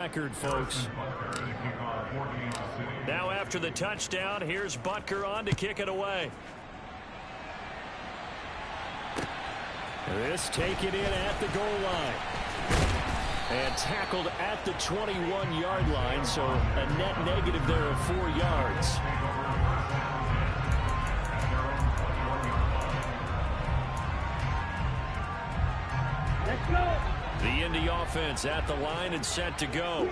Record, folks. Now after the touchdown, here's Butker on to kick it away. This taken in at the goal line. And tackled at the 21-yard line, so a net negative there of 4 yards. Let's go. The Indy offense at the line and set to go.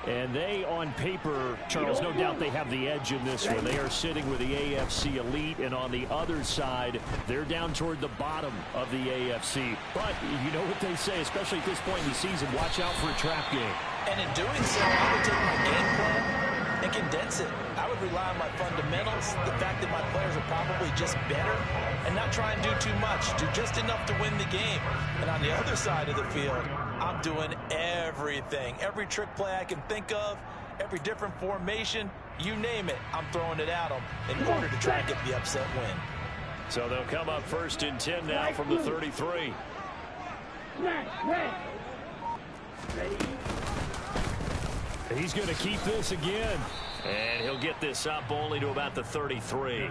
And they, on paper, Charles, no doubt they have the edge in this one. They are sitting with the AFC elite, and on the other side, they're down toward the bottom of the AFC. But you know what they say, especially at this point in the season, watch out for a trap game. And in doing so, I would take my game plan and condense it. I would rely on my fundamentals, the fact that my players are probably just better, and not try and do too much, do just enough to win the game. And on the other side of the field, I'm doing everything. Every trick play I can think of, every different formation, you name it, I'm throwing it at them in order to try and get the upset win. So they'll come up 1st and 10 now from the 33. He's going to keep this again. And he'll get this up only to about the 33.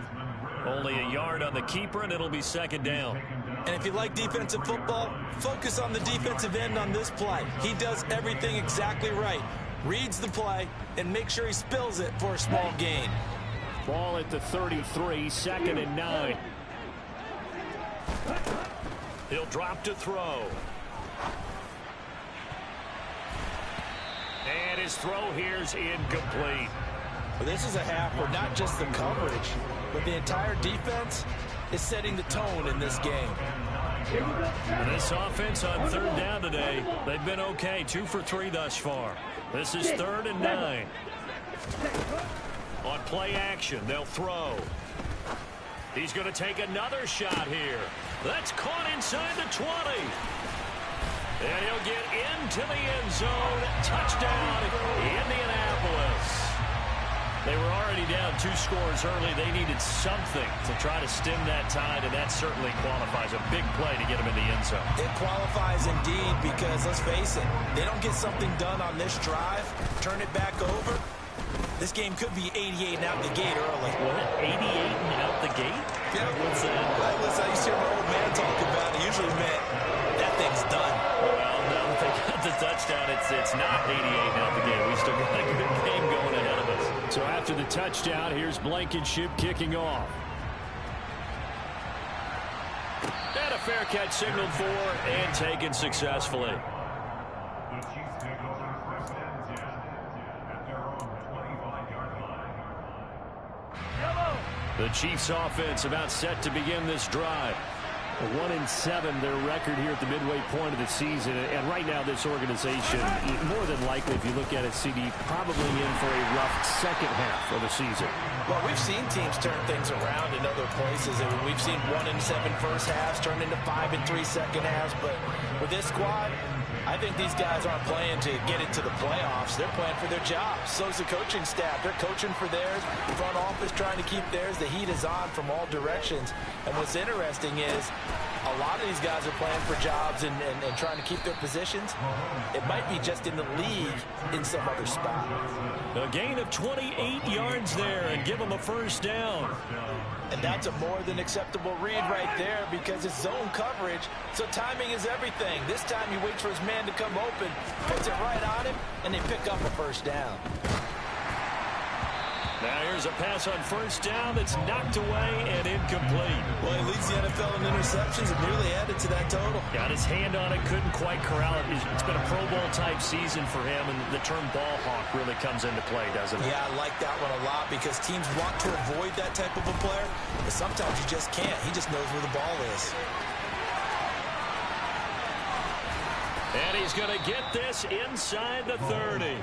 Only a yard on the keeper, and it'll be 2nd down. And if you like defensive football, focus on the defensive end on this play. He does everything exactly right. Reads the play and make sure he spills it for a small gain. Ball at the 33, 2nd and 9. He'll drop to throw. And his throw here's incomplete. Well, this is a half where not just the coverage, but the entire defense is setting the tone in this game. This offense on 3rd down today, they've been okay. 2 for 3 thus far. This is 3rd and 9. On play action, they'll throw. He's going to take another shot here. That's caught inside the 20. And he'll get into the end zone. Touchdown, Indianapolis. They were already down 2 scores early. They needed something to try to stem that tide, and that certainly qualifies. A big play to get them in the end zone. It qualifies indeed because, let's face it, they don't get something done on this drive, turn it back over, this game could be 88 and out the gate early. What, 88 and out the gate? Yeah, what's that? Listen, I used to hear my old man talk about it. Usually meant that thing's done. Well, no, if they got the touchdown, it's not 88 and out the gate. We still got a good game going ahead of us. So after the touchdown, here's Blankenship kicking off. And a fair catch signaled for and taken successfully. The Chiefs offense about set to begin this drive. 1-7 their record here at the midway point of the season, and right now this organization, more than likely, if you look at it, CD, probably in for a rough second half of the season. Well, we've seen teams turn things around in other places, and we've seen 1-7 first halves turn into 5-3 second halves, but with this squad, I think these guys aren't playing to get into the playoffs. They're playing for their jobs. So's the coaching staff. They're coaching for theirs. Front office trying to keep theirs. The heat is on from all directions. And what's interesting is a lot of these guys are playing for jobs and trying to keep their positions. It might be just in the league in some other spot. A gain of 28 yards there and give them a 1st down. And that's a more than acceptable read right there because it's zone coverage, so timing is everything. This time he waits for his man to come open, puts it right on him, and they pick up a 1st down. Now here's a pass on 1st down that's knocked away and incomplete. Well, he leads the NFL in interceptions and nearly added to that total. Got his hand on it, couldn't quite corral it. It's been a Pro Bowl type season for him, and the term ball hawk really comes into play, doesn't it? Yeah, I like that one a lot because teams want to avoid that type of a player, but sometimes you just can't. He just knows where the ball is. And he's going to get this inside the 30.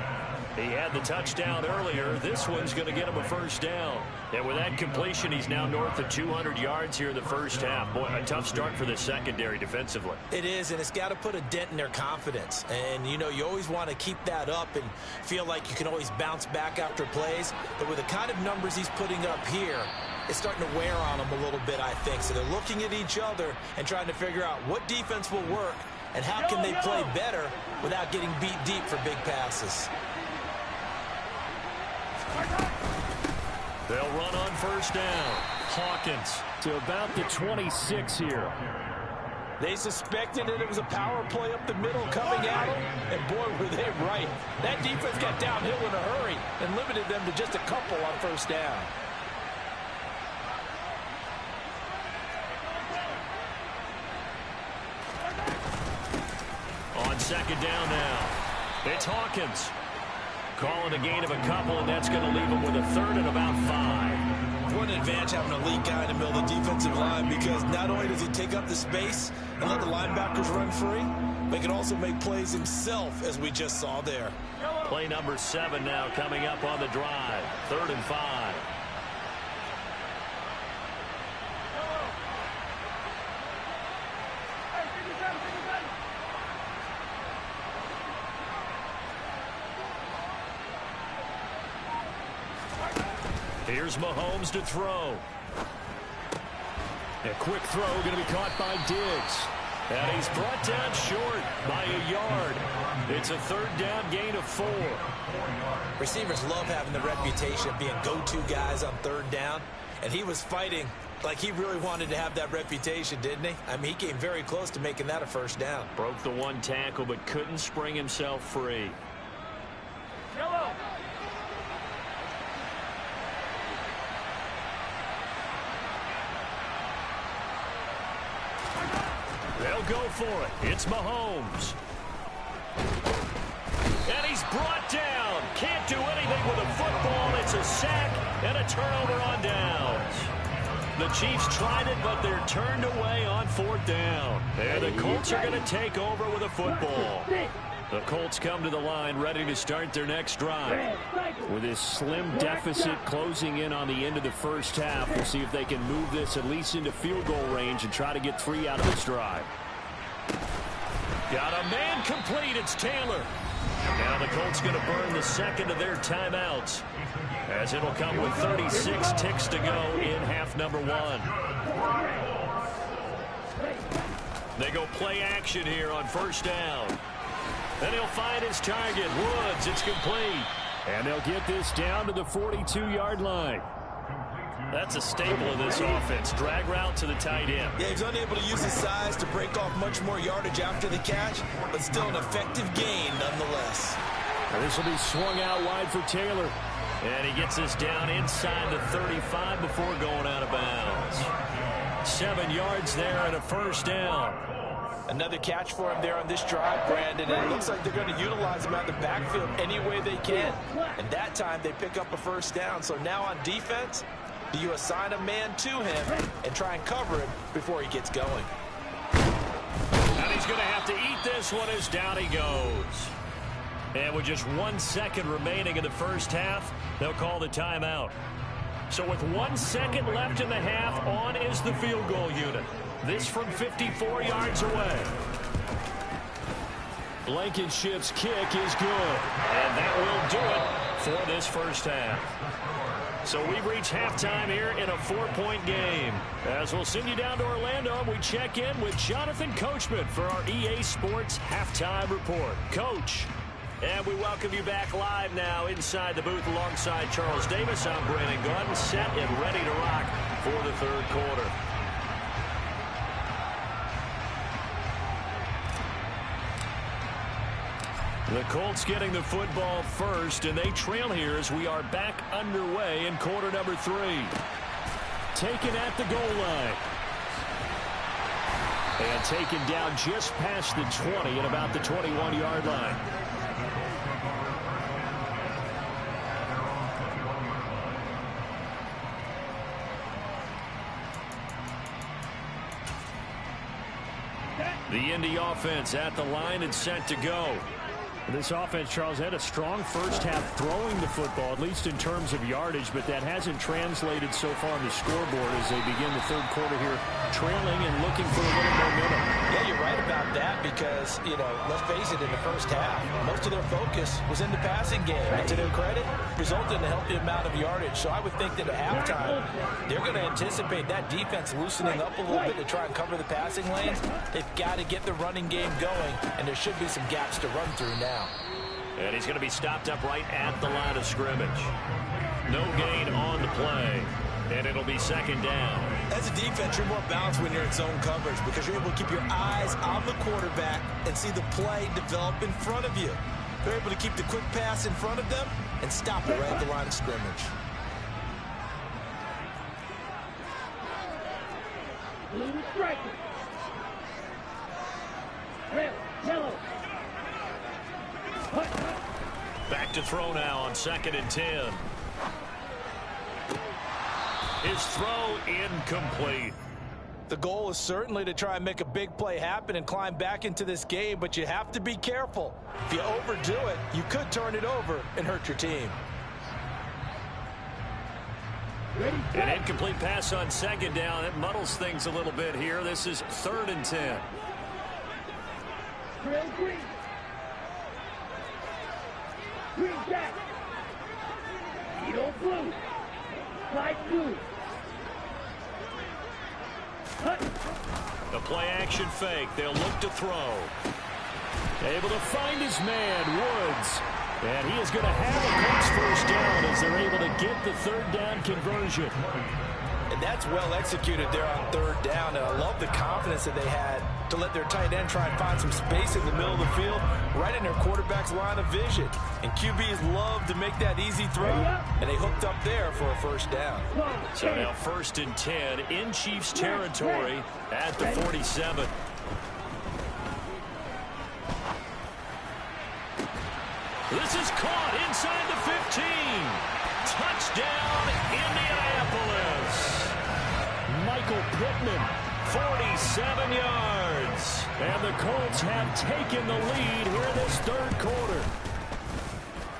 He had the touchdown earlier. This one's going to get him a 1st down. And with that completion, he's now north of 200 yards here in the 1st half. Boy, a tough start for the secondary defensively. It is, and it's got to put a dent in their confidence. And, you know, you always want to keep that up and feel like you can always bounce back after plays. But with the kind of numbers he's putting up here, it's starting to wear on them a little bit, I think. So they're looking at each other and trying to figure out what defense will work And how can they play better without getting beat deep for big passes? They'll run on first down. Hawkins to about the 26 here. They suspected that it was a power play up the middle coming at them, and boy, were they right. That defense got downhill in a hurry and limited them to just a couple on first down. On second down now, it's Hawkins. Calling a gain of a couple, and that's going to leave them with a third and about 5. What an advantage having an elite guy in the middle of the defensive line, because not only does he take up the space and let the linebackers run free, but he can also make plays himself, as we just saw there. Play number 7 now coming up on the drive. 3rd and 5. Here's Mahomes to throw. A quick throw going to be caught by Diggs. And he's brought down short by a yard. It's a 3rd down gain of 4. Receivers love having the reputation of being go-to guys on 3rd down. And he was fighting like he really wanted to have that reputation, didn't he? I mean, he came very close to making that a first down. Broke the 1 tackle but couldn't spring himself free. Yellow. They'll go for it. It's Mahomes. And he's brought down. Can't do anything with a football. It's a sack and a turnover on downs. The Chiefs tried it, but they're turned away on 4th down. And the Colts are going to take over with a football. The Colts come to the line ready to start their next drive. With this slim deficit closing in on the end of the first half, we'll see if they can move this at least into field goal range and try to get 3 out of this drive. Got a man complete. It's Taylor. Now the Colts going to burn the second of their timeouts, as it'll come with 36 ticks to go in half number 1. They go play action here on first down. Then he'll find his target, Woods. It's complete. And they'll get this down to the 42-yard line. That's a staple of this offense. Drag route to the tight end. Yeah, he's unable to use his size to break off much more yardage after the catch, but still an effective gain nonetheless. And this will be swung out wide for Taylor. And he gets this down inside the 35 before going out of bounds. 7 yards there and a first down. Another catch for him there on this drive, Brandon, and it looks like they're going to utilize him out of the backfield any way they can. And that time they pick up a first down. So now on defense, do you assign a man to him and try and cover him before he gets going? And he's going to have to eat this one as down he goes. And with just 1 second remaining in the first half, they'll call the timeout. So with 1 second left in the half, on is the field goal unit. This from 54 yards away. Blankenship's kick is good. And that will do it for this first half. So we've reached halftime here in a 4-point game. As we'll send you down to Orlando, we check in with Jonathan Coachman for our EA Sports Halftime Report. Coach. And we welcome you back live now inside the booth alongside Charles Davis. I'm Brandon Gordon, set and ready to rock for the 3rd quarter. The Colts getting the football first, and they trail here as we are back underway in quarter number 3. Taken at the goal line. And taken down just past the 20 at about the 21-yard line. The Indy offense at the line and set to go. This offense, Charles, had a strong first half throwing the football, at least in terms of yardage, but that hasn't translated so far on the scoreboard as they begin the 3rd quarter here, trailing and looking for a little momentum. Yeah, you're right about about that because, you know, let's face it, in the first half, most of their focus was in the passing game. And to their credit, resulted in a healthy amount of yardage. So I would think that at halftime, they're going to anticipate that defense loosening up a little bit to try and cover the passing lanes. They've got to get the running game going, and there should be some gaps to run through now. And he's going to be stopped up right at the line of scrimmage. No gain on the play, and it'll be second down. As a defense, you're more balanced when you're in zone coverage because you're able to keep your eyes on the quarterback and see the play develop in front of you. They're able to keep the quick pass in front of them and stop it right at the line of scrimmage. Blue striker. Red, yellow. Back to throw now on 2nd and 10. His throw incomplete. The goal is certainly to try and make a big play happen and climb back into this game, but you have to be careful. If you overdo it, you could turn it over and hurt your team. An incomplete pass on 2nd down. It muddles things a little bit here. This is 3rd and 10. Trail green. Green jack. Needle blue. Light blue. Cut. The play action fake. They'll look to throw. Able to find his man, Woods. And he is going to have a Colts first down as they're able to get the 3rd down conversion. And that's well executed there on 3rd down. And I love the confidence that they had to let their tight end try and find some space in the middle of the field, right in their quarterback's line of vision. And QBs love to make that easy throw, and they hooked up there for a first down. So now 1st and 10 in Chiefs territory at the 47. This is caught inside the 15. Touchdown, Indianapolis. Michael Pittman, 47 yards. And the Colts have taken the lead here this 3rd quarter.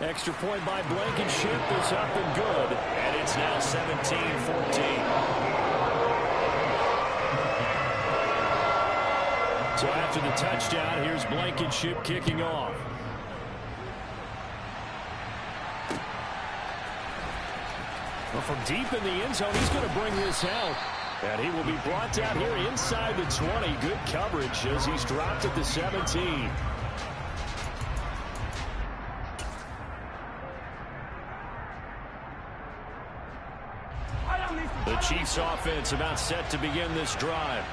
Extra point by Blankenship is up and good. And it's now 17-14. So after the touchdown, here's Blankenship kicking off. Well, from deep in the end zone, he's going to bring this out. And he will be brought down here inside the 20. Good coverage as he's dropped at the 17. The Chiefs offense about set to begin this drive.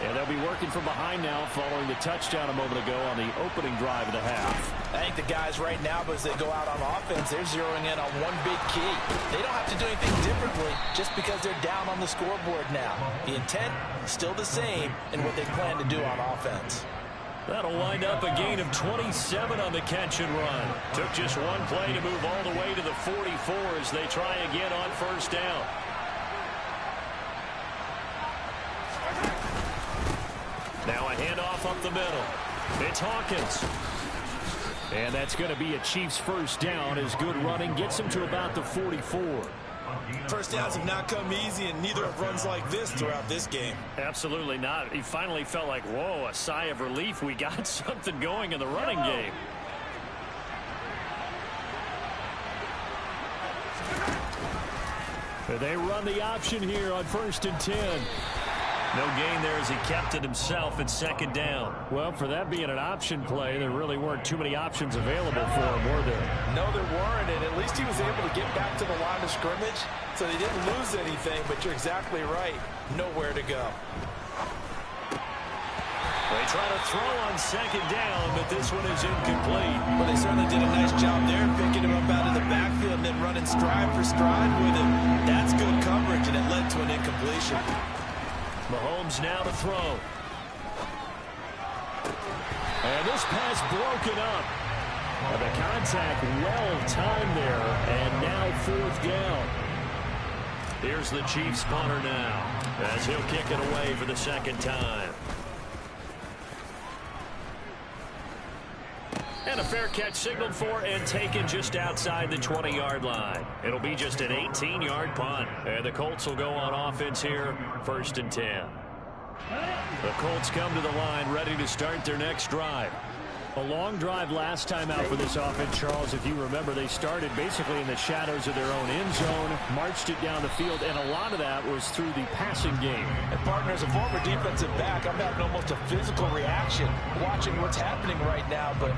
And they'll be working from behind now following the touchdown a moment ago on the opening drive of the half. I think the guys right now, as they go out on offense, they're zeroing in on one big key. They don't have to do anything differently just because they're down on the scoreboard now. The intent still the same in what they plan to do on offense. That'll wind up a gain of 27 on the catch and run. Took just one play to move all the way to the 44 as they try again on 1st down. Now a handoff up the middle. It's Hawkins. And that's going to be a Chiefs first down as good running gets him to about the 44. First downs have not come easy, and neither have runs like this throughout this game. Absolutely not. He finally felt like, whoa, a sigh of relief. We got something going in the running game. They run the option here on 1st and 10. No gain there as he kept it himself at 2nd down. Well, for that being an option play, there really weren't too many options available for him, were there? No, there weren't, and at least he was able to get back to the line of scrimmage, so they didn't lose anything, but you're exactly right. Nowhere to go. They try to throw on 2nd down, but this one is incomplete. Well, they certainly did a nice job there, picking him up out of the backfield and then running stride for stride with him. That's good coverage, and it led to an incompletion. Mahomes now to throw. And this pass broken up. The contact well timed there, and now 4th down. Here's the Chiefs punter now as he'll kick it away for the 2nd time. And a fair catch signaled for and taken just outside the 20-yard line. It'll be just an 18-yard punt. And the Colts will go on offense here, 1st and 10. The Colts come to the line ready to start their next drive. A long drive last time out for this offense, Charles. If you remember, they started basically in the shadows of their own end zone, marched it down the field, and a lot of that was through the passing game. And partner, as a former defensive back, I'm having almost a physical reaction watching what's happening right now. But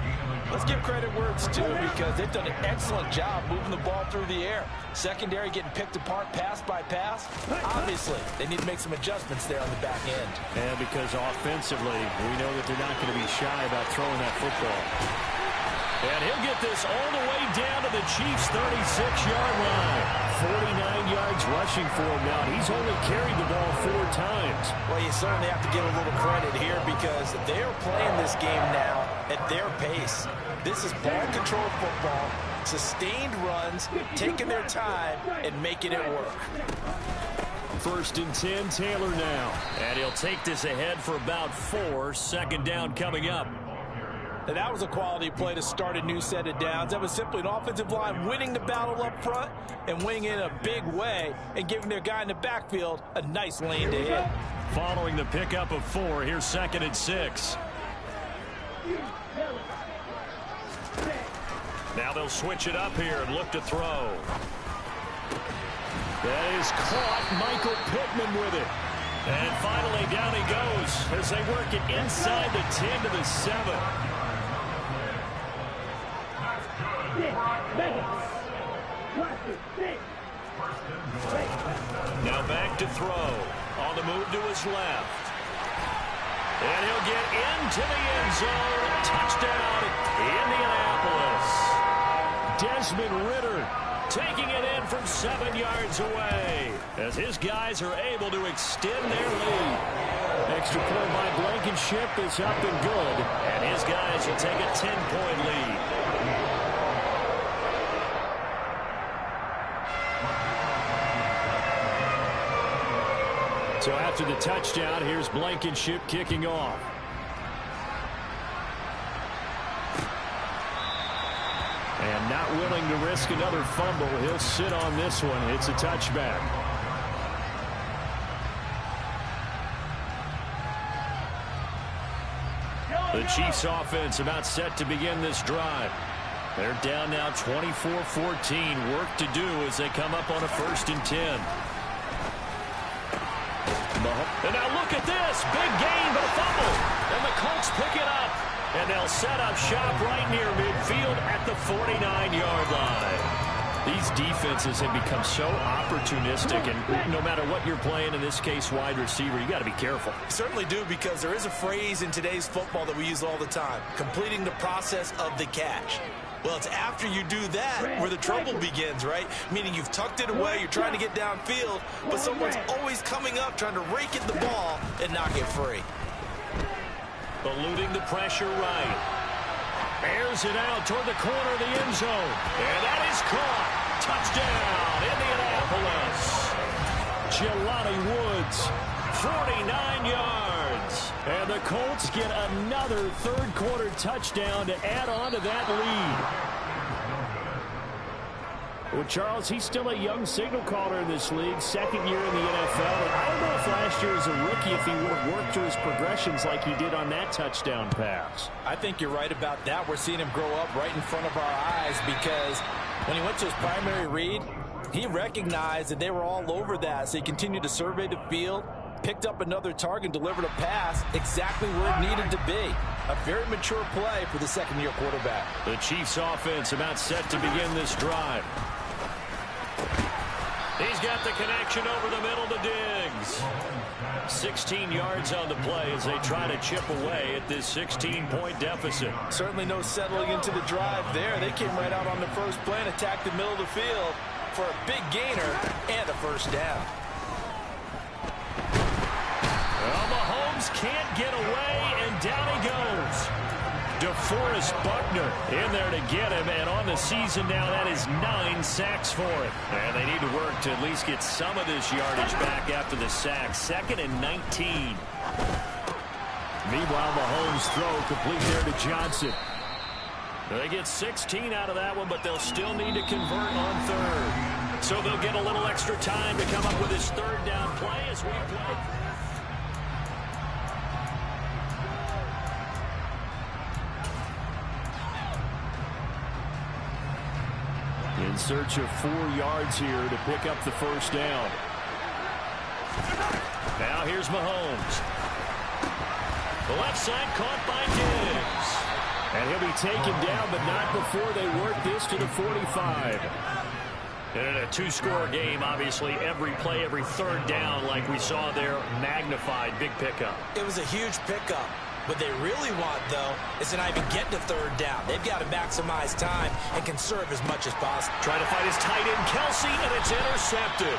let's give credit where it's due, because they've done an excellent job moving the ball through the air. Secondary getting picked apart pass by pass. Obviously, they need to make some adjustments there on the back end. And because offensively, we know that they're not going to be shy about throwing that football. And he'll get this all the way down to the Chiefs' 36-yard line. 49 yards rushing for him now. He's only carried the ball 4 times. Well, you certainly have to give a little credit here, because they're playing this game now at their pace. This is ball control football, sustained runs, taking their time, and making it work. 1st and 10, Taylor now. And he'll take this ahead for about 4. 2nd down coming up. And that was a quality play to start a new set of downs. That was simply an offensive line winning the battle up front and winning in a big way and giving their guy in the backfield a nice lane to hit. Following the pickup of 4, here's 2nd and 6. Now they'll switch it up here and look to throw. That is caught. Michael Pittman with it. And finally down he goes as they work it inside the 10 to the 7. Now back to throw. On the move to his left. And he'll get into the end zone. Touchdown, Indianapolis. Desmond Ridder taking it in from 7 yards away as his guys are able to extend their lead. Extra point by Blankenship is up and good, and his guys will take a 10-point lead. So after the touchdown, here's Blankenship kicking off. And not willing to risk another fumble. He'll sit on this one. It's a touchback. The Chiefs offense about set to begin this drive. They're down now 24-14. Work to do as they come up on a 1st and 10. And now look at this. Big gain, but a fumble. And the Colts pick it up. And they'll set up shop right near midfield at the 49-yard line. These defenses have become so opportunistic, and no matter what you're playing, in this case wide receiver, you got to be careful. Certainly do, because there is a phrase in today's football that we use all the time: completing the process of the catch. Well, it's after you do that where the trouble begins, right? Meaning you've tucked it away, you're trying to get downfield, but someone's always coming up trying to rake at the ball and knock it free. Eluding the pressure right. Airs it out toward the corner of the end zone. And that is caught. Touchdown, Indianapolis. Jelani Woods, 49 yards. And the Colts get another 3rd quarter touchdown to add on to that lead. Well, Charles, he's still a young signal caller in this league, 2nd year in the NFL. And I don't know if last year as a rookie if he would have worked through his progressions like he did on that touchdown pass. I think you're right about that. We're seeing him grow up right in front of our eyes, because when he went to his primary read, he recognized that they were all over that, so he continued to survey the field, picked up another target, and delivered a pass exactly where it needed to be. A very mature play for the 2nd-year quarterback. The Chiefs offense about set to begin this drive. He's got the connection over the middle to Diggs. 16 yards on the play as they try to chip away at this 16-point deficit. Certainly no settling into the drive there. They came right out on the first play and attacked the middle of the field for a big gainer and a 1st down. Well, Mahomes can't get away, and down he goes. DeForest Buckner in there to get him, and on the season now, that is 9 sacks for him. And they need to work to at least get some of this yardage back after the sack. 2nd and 19. Meanwhile, Mahomes' throw complete there to Johnson. They get 16 out of that one, but they'll still need to convert on 3rd. So they'll get a little extra time to come up with his 3rd down play as we play. In search of 4 yards here to pick up the first down. Now here's Mahomes. The left side caught by Diggs. And he'll be taken down, but not before they work this to the 45. And in a 2-score game, obviously, every play, every third down, like we saw there, magnified. Big pickup. It was a huge pickup. What they really want, though, is to not even get to third down. They've got to maximize time and conserve as much as possible. Trying to fight his tight end, Kelsey, and it's intercepted.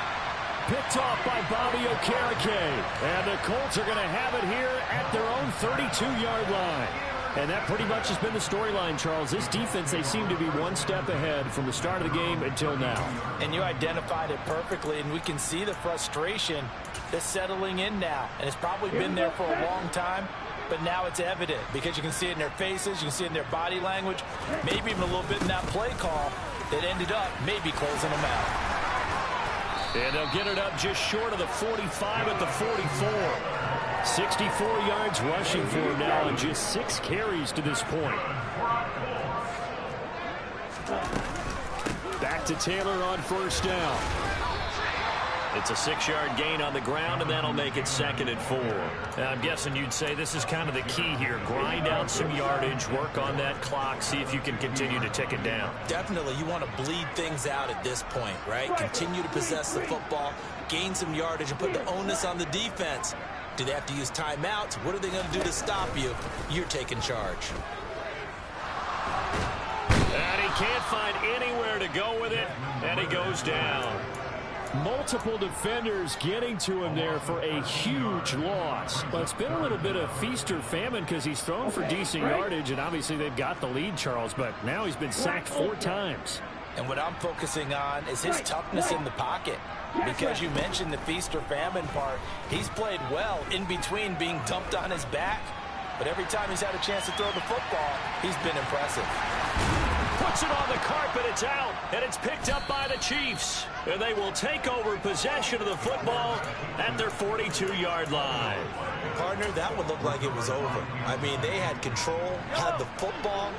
Picked off by Bobby Okereke. And the Colts are going to have it here at their own 32-yard line. And that pretty much has been the storyline, Charles. This defense, they seem to be one step ahead from the start of the game until now. And you identified it perfectly, and we can see the frustration that's settling in now. And it's probably been there for a long time, but now it's evident because you can see it in their faces, you can see it in their body language, maybe even a little bit in that play call that ended up maybe closing them out. And they'll get it up just short of the 45 at the 44. 64 yards rushing for him now and just 6 carries to this point. Back to Taylor on first down. It's a 6-yard gain on the ground, and that'll make it 2nd and 4. Now, I'm guessing you'd say this is kind of the key here. Grind out some yardage, work on that clock, see if you can continue to tick it down. Definitely, you want to bleed things out at this point, right? Continue to possess the football, gain some yardage, and put the onus on the defense. Do they have to use timeouts? What are they going to do to stop you? You're taking charge. And he can't find anywhere to go with it, and he goes down. Multiple defenders getting to him there for a huge loss. But it's been a little bit of feast or famine because he's thrown for decent yardage, and obviously they've got the lead, Charles, but now he's been sacked 4 times. And what I'm focusing on is his toughness in the pocket. Because you mentioned the feast or famine part, he's played well in between being dumped on his back. But every time he's had a chance to throw the football, he's been impressive. Puts it on the carpet, it's out, and it's picked up by the Chiefs. And they will take over possession of the football at their 42-yard line. Partner, that would look like it was over. I mean, they had control, had the football,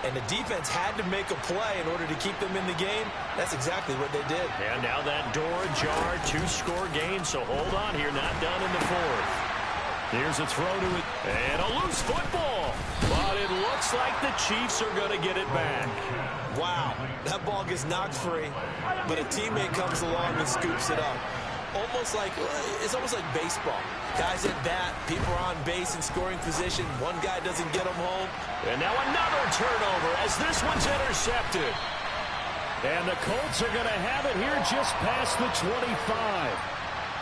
and the defense had to make a play in order to keep them in the game. That's exactly what they did. And now that door ajar, 2-score game, so hold on here, not done in the 4th. Here's a throw to it, and a loose football. But it looks like the Chiefs are going to get it back. Wow, that ball gets knocked free, but a teammate comes along and scoops it up. It's almost like baseball. Guys at bat, people are on base in scoring position. One guy doesn't get them home. And now another turnover as this one's intercepted. And the Colts are going to have it here just past the 25.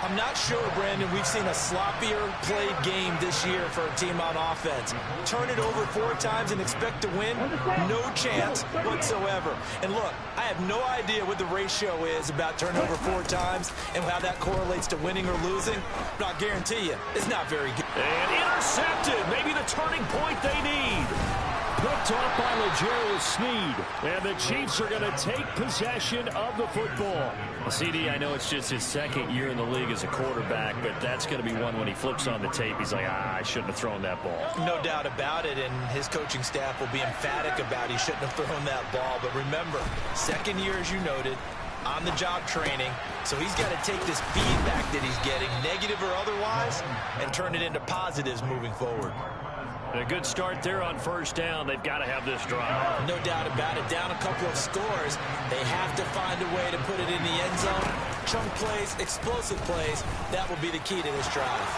I'm not sure, Brandon, we've seen a sloppier played game this year for a team on offense. Turn it over 4 times and expect to win? No chance whatsoever. And look, I have no idea what the ratio is about turnover 4 times and how that correlates to winning or losing. But I'll guarantee you, it's not very good. And intercepted. Maybe the turning point they need. Picked off by L'Jarius Sneed. And the Chiefs are going to take possession of the football. CD, I know it's just his 2nd year in the league as a quarterback, but that's going to be one when he flips on the tape. He's like, I shouldn't have thrown that ball. No doubt about it, and his coaching staff will be emphatic about he shouldn't have thrown that ball. But remember, 2nd year, as you noted, on-the-job training, so he's got to take this feedback that he's getting, negative or otherwise, and turn it into positives moving forward. And a good start there on first down. They've got to have this drive. No doubt about it. Down a couple of scores. They have to find a way to put it in the end zone. Chunk plays, explosive plays. That will be the key to this drive.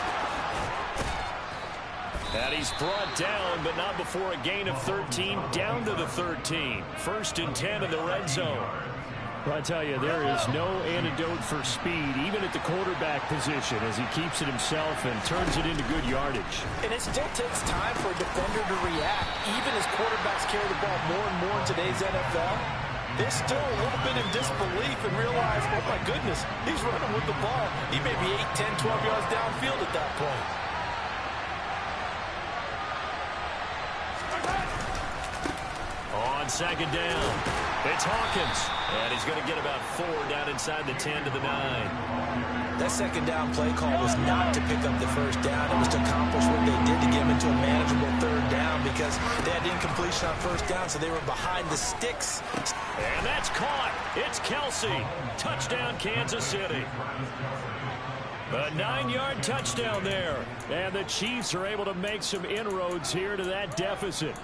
And he's brought down, but not before a gain of 13, down to the 13. 1st and 10 in the red zone. Well, I tell you, there is no antidote for speed, even at the quarterback position, as he keeps it himself and turns it into good yardage. And it still takes time for a defender to react, even as quarterbacks carry the ball more and more in today's NFL. They're still a little bit in disbelief and realize, oh my goodness, he's running with the ball. He may be 8, 10, 12 yards downfield at that point. On 2nd down, it's Hawkins. And he's going to get about 4 down inside the 10 to the 9. That second down play call was not to pick up the first down. It was to accomplish what they did to get them into a manageable third down because they had incompletion on first down, so they were behind the sticks. And that's caught. It's Kelsey. Touchdown, Kansas City. A 9-yard touchdown there. And the Chiefs are able to make some inroads here to that deficit.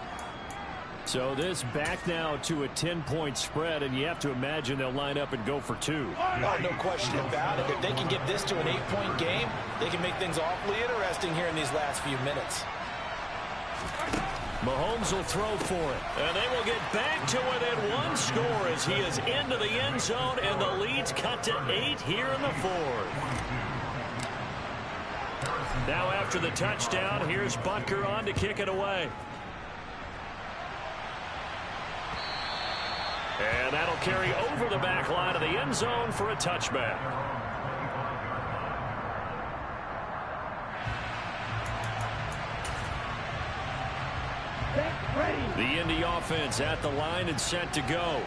So this back now to a 10-point spread, and you have to imagine they'll line up and go for 2. Oh, no question about it. If they can get this to an 8-point game, they can make things awfully interesting here in these last few minutes. Mahomes will throw for it. And they will get back to within 1 score as he is into the end zone, and the lead's cut to 8 here in the 4th. Now after the touchdown, here's Butker on to kick it away. And that'll carry over the back line of the end zone for a touchback. The Indy offense at the line and set to go.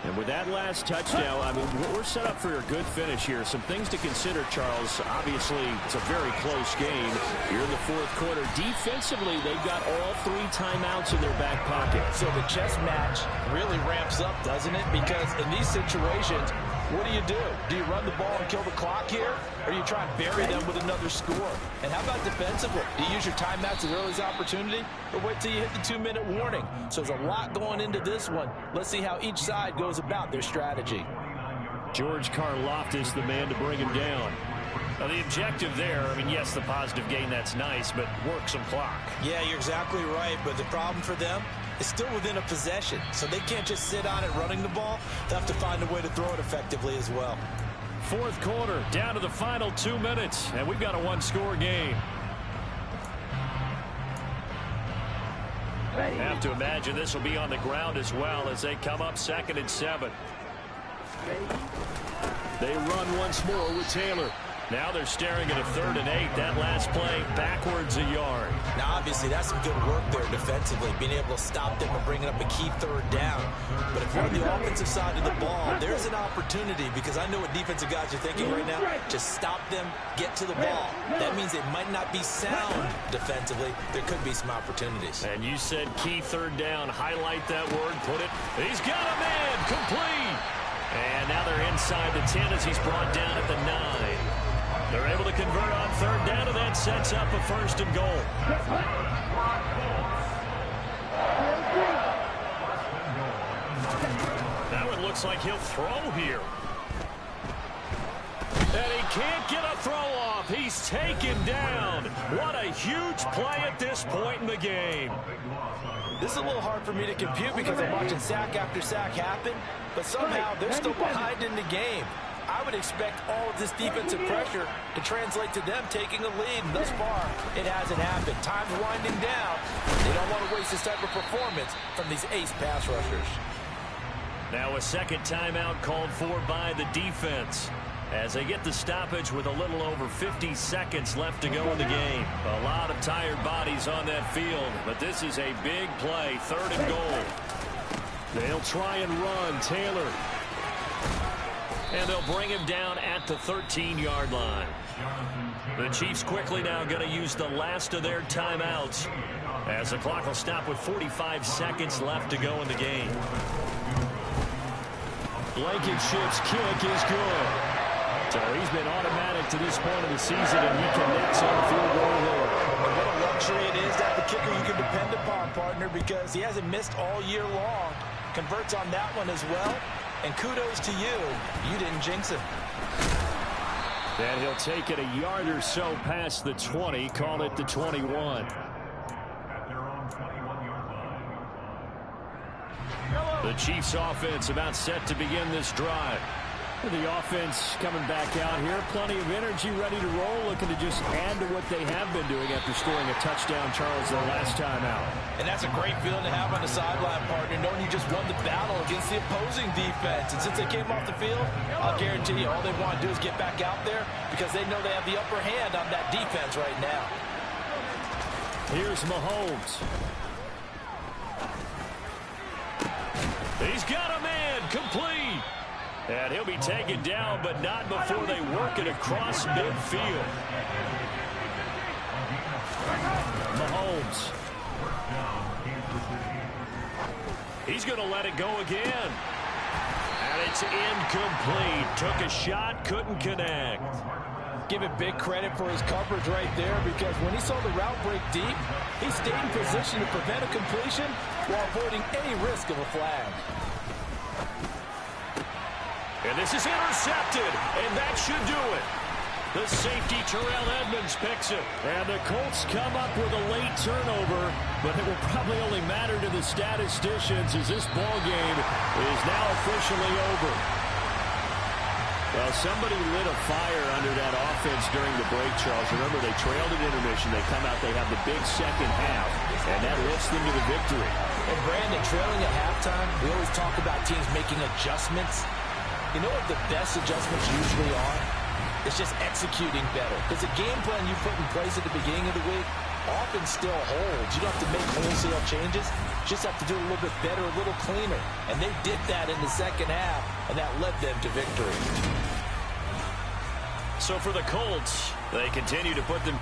And with that last touchdown, I mean, we're set up for a good finish here. Some things to consider, Charles. Obviously, it's a very close game. Here in the 4th quarter. Defensively, they've got all 3 timeouts in their back pocket. So the chess match really ramps up, doesn't it? Because in these situations, what do? Do you run the ball and kill the clock here? Or do you try and bury them with another score? And how about defensively? Do you use your timeouts as early as opportunity? Or wait till you hit the 2-minute warning? So there's a lot going into this one. Let's see how each side goes about their strategy. George Karlaftis, the man to bring him down. Now the objective there, I mean, yes, the positive gain, that's nice, but work some clock. Yeah, you're exactly right, but the problem for them is still within a possession, so they can't just sit on it running the ball. They'll have to find a way to throw it effectively as well. 4th quarter, down to the final 2 minutes, and we've got a 1-score game. Have to imagine this will be on the ground as well as they come up 2nd and 7. They run once more with Taylor. Now they're staring at a 3rd and 8. That last play backwards a yard. Now, obviously, that's some good work there defensively, being able to stop them and bringing up a key 3rd down. But if you're on the offensive side of the ball, there's an opportunity because I know what defensive guys are thinking right now. Just stop them, get to the ball. That means they might not be sound defensively. There could be some opportunities. And you said key 3rd down. Highlight that word. Put it. He's got a man. Complete. And now they're inside the 10 as he's brought down at the 9. They're able to convert on 3rd down, and that sets up a 1st and goal. Now it looks like he'll throw here. And he can't get a throw off. He's taken down. What a huge play at this point in the game. This is a little hard for me to compute because I'm watching sack after sack happen, but somehow they're still behind in the game. I would expect all of this defensive pressure to translate to them taking a lead, and thus far, it hasn't happened. Time's winding down. They don't want to waste this type of performance from these ace pass rushers. Now a 2nd timeout called for by the defense as they get the stoppage with a little over 50 seconds left to go in the game. A lot of tired bodies on that field, but this is a big play, 3rd and goal. They'll try and run. Taylor. And they'll bring him down at the 13-yard line. The Chiefs quickly now going to use the last of their timeouts as the clock will stop with 45 seconds left to go in the game. Blankenship's kick is good. So he's been automatic to this point of the season, and he connects on the field goal there. And what a luxury it is to have a kicker you can depend upon, partner, because he hasn't missed all year long. Converts on that one as well. And kudos to you. You didn't jinx him. And he'll take it a yard or so past the 20. Call it the 21. The Chiefs offense about set to begin this drive. The offense coming back out here. Plenty of energy, ready to roll, looking to just add to what they have been doing after scoring a touchdown, Charles, their last time out. And that's a great feeling to have on the sideline, partner, knowing you just won the battle against the opposing defense. And since they came off the field, I'll guarantee you all they want to do is get back out there because they know they have the upper hand on that defense right now. Here's Mahomes. He's got a man complete. And he'll be taken down, but not before they work it across midfield. Mahomes. He's going to let it go again. And it's incomplete. Took a shot, couldn't connect. Give him big credit for his coverage right there, because when he saw the route break deep, he stayed in position to prevent a completion while avoiding any risk of a flag. And this is intercepted, and that should do it. The safety, Terrell Edmonds, picks it. And the Colts come up with a late turnover, but it will probably only matter to the statisticians as this ball game is now officially over. Well, somebody lit a fire under that offense during the break, Charles. Remember, they trailed at intermission. They come out, they have the big second half, and that lifts them to the victory. And Brandon, trailing at halftime, we always talk about teams making adjustments. You know what the best adjustments usually are? It's just executing better. Because the game plan you put in place at the beginning of the week often still holds. You don't have to make wholesale changes. You just have to do it a little bit better, a little cleaner. And they did that in the second half, and that led them to victory. So for the Colts, they continue to put them...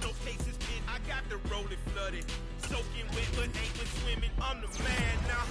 No cases pinned. I got the rolling flooded. Soaking wet, but ain't been swimming. I'm the man now.